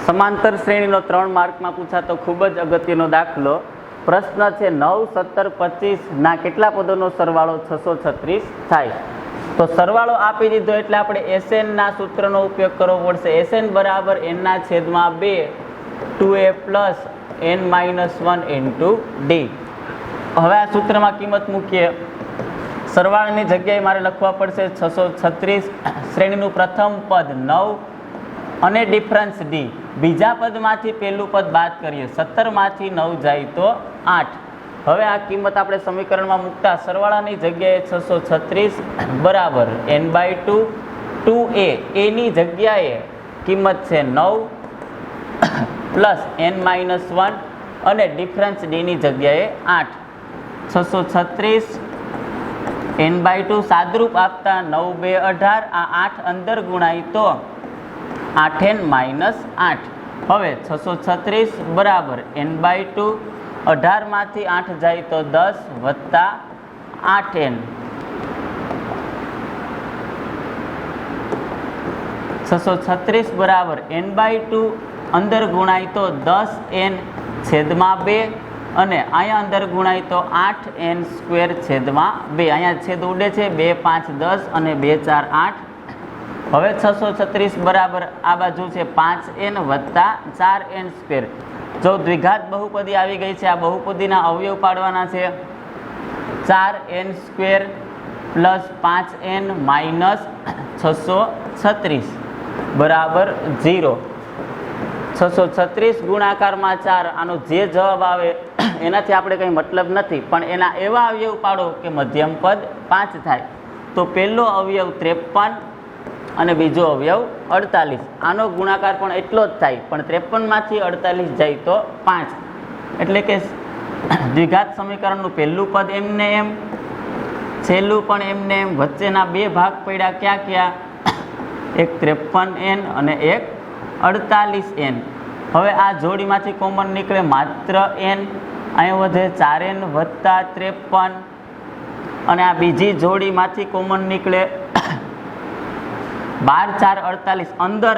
સમાંતર શ્રેણીનો 3 માર્કમાં પૂછાતો ખૂબ જ અગત્યનો દાખલો પ્રશ્ન છે 9, 17, 25 ના કેટલા પદોનો સરવાળો 636 થાય? તો સરવાળો આપી દીધો એટલે આપણે SN ના સૂત્રનો ઉપયોગ કરવો પડશે. SN બરાબર n ના છેદમાં 2 2a plus n minus 1 into d. હવે આ સૂત્રમાં કિંમત મૂકીએ. સરવાળાની જગ્યાએ મારે લખવા પડશે 636, શ્રેણીનું પ્રથમ પદ 9 અને ડિફરન્સ d. બીજા પદમાંથી પહેલું પદ બાદ કરીએ. 17 માંથી 9 જાય તો 8. હવે આ કિંમત આપણે સમીકરણમાં મૂકતા સરવાળાની જગ્યાએ 636 બરાબર n/2 2a. એની જગ્યાએ કિંમત છે 9 પ્લસ n-1 અને ડિફરન્સ d ની જગ્યાએ 8. 636 n/2 સાદરૂપ આપતા 9 2 18. આ 8 અંદર ગુણાય તો 8n - 8. હવે 636 બરાબર n/2 18 માંથી 8 જાય તો 10 વત્તા 8n. 636 બરાબર n/2 અંદર ગુણાય તો 10n છેદમાં 2 અને અહીંયા અંદર ગુણાય તો 8n² છેદમાં 2. અહીંયા છેદ ઉડે છે. 2 5 10 અને 2 4 8. હવે 636 બરાબર આ બાજુ છે 5n વત્તા 4n². જો દ્વિઘાત બહુપદી આવી ગઈ છે, આ બહુપદીના અવયવ પાડવાના છે. 4n² પ્લસ 5n માઇનસ 636 બરાબર 0. 636 ગુણાકારમાં 4. આનો જે જવાબ આવે એનાથી આપણે કંઈ મતલબ નથી, પણ એના એવા અવયવ પાડો કે મધ્યમ પદ 5 થાય. તો પહેલો અવયવ 53 અને બીજો અવયવ 48. આનો ગુણાકાર પણ એટલો જ થાય, પણ 53 માંથી 48 જાય તો 5. એટલે કે દ્વિઘાત સમીકરણનું પહેલું પદ એમને એમ, છેલ્લું પણ એમને એમ, વચ્ચેના બે ભાગ પડ્યા ક્યાં ક્યાં? એક 53n અને એક 48n. હવે આ જોડીમાંથી કોમન નીકળે માત્ર n. અહીં વધે 4n વત્તા 53 અને આ બીજી જોડીમાંથી કોમન નીકળે 12 4 48. અંદર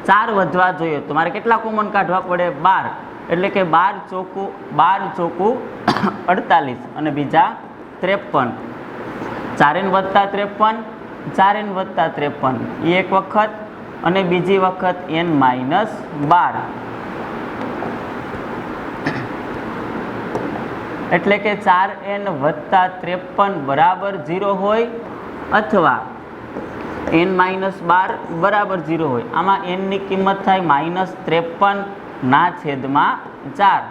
4 વધવા જોઈએ તો મારે કેટલા કોમન કાઢવા પડે? 12. એટલે કે 12 ચોકું 48 અને બીજા 53. 4n વત્તા 53, 4n વત્તા 53 એક વખત અને બીજી વખત n-12. એટલે કે 4n વત્તા 53 બરાબર 0 હોય અથવા n-12 બરાબર 0 હોય. આમાં n ની કિંમત થાય -53 ના છેદમાં 4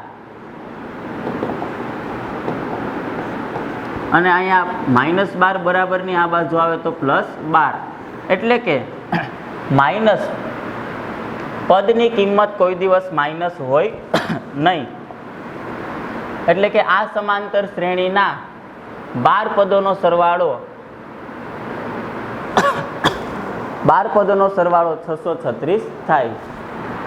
અને અહીંયા -12 બરાબરની આ બાજુ આવે તો +12. એટલે કે માઇનસ પદની કિંમત કોઈ દિવસ માઇનસ હોય નહીં. એટલે કે આ સમાંતર શ્રેણીના 12 પદોનો સરવાળો 636 થાય.